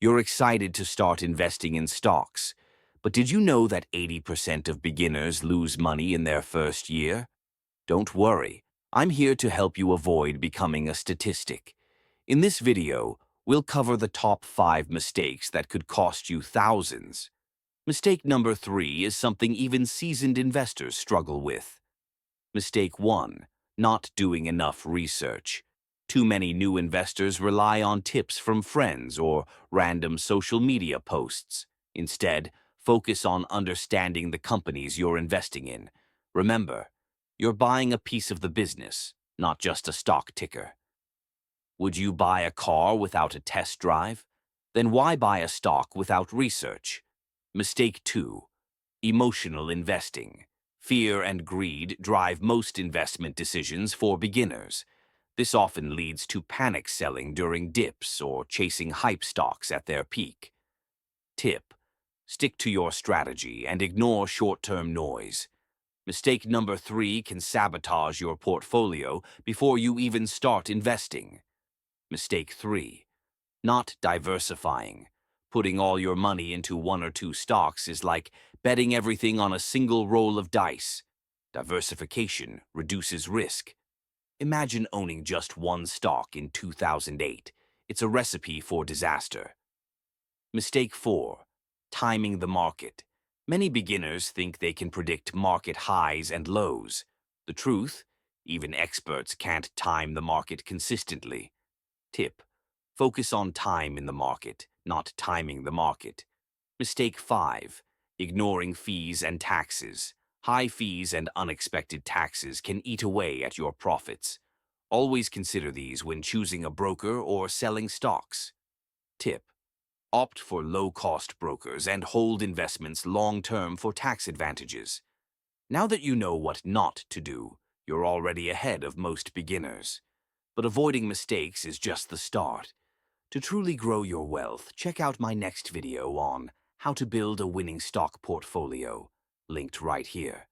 You're excited to start investing in stocks, but did you know that 80% of beginners lose money in their first year? Don't worry, I'm here to help you avoid becoming a statistic. In this video, we'll cover the top 5 mistakes that could cost you thousands. Mistake number 3 is something even seasoned investors struggle with. Mistake 1. Not doing enough research. Too many new investors rely on tips from friends or random social media posts. Instead, focus on understanding the companies you're investing in. Remember, you're buying a piece of the business, not just a stock ticker. Would you buy a car without a test drive? Then why buy a stock without research? Mistake 2. Emotional investing. Fear and greed drive most investment decisions for beginners. This often leads to panic selling during dips or chasing hype stocks at their peak. Tip: stick to your strategy and ignore short-term noise. Mistake number 3 can sabotage your portfolio before you even start investing. Mistake 3. Not diversifying. Putting all your money into 1 or 2 stocks is like betting everything on a single roll of dice. Diversification reduces risk. Imagine owning just one stock in 2008. It's a recipe for disaster. Mistake 4. Timing the market. Many beginners think they can predict market highs and lows. The truth? Even experts can't time the market consistently. Tip: focus on time in the market, not timing the market. Mistake 5. Ignoring fees and taxes. High fees and unexpected taxes can eat away at your profits. Always consider these when choosing a broker or selling stocks. Tip: opt for low-cost brokers and hold investments long-term for tax advantages. Now that you know what not to do, you're already ahead of most beginners. But avoiding mistakes is just the start. To truly grow your wealth, check out my next video on how to build a winning stock portfolio, linked right here.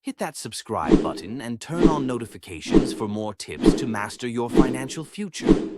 Hit that subscribe button and turn on notifications for more tips to master your financial future.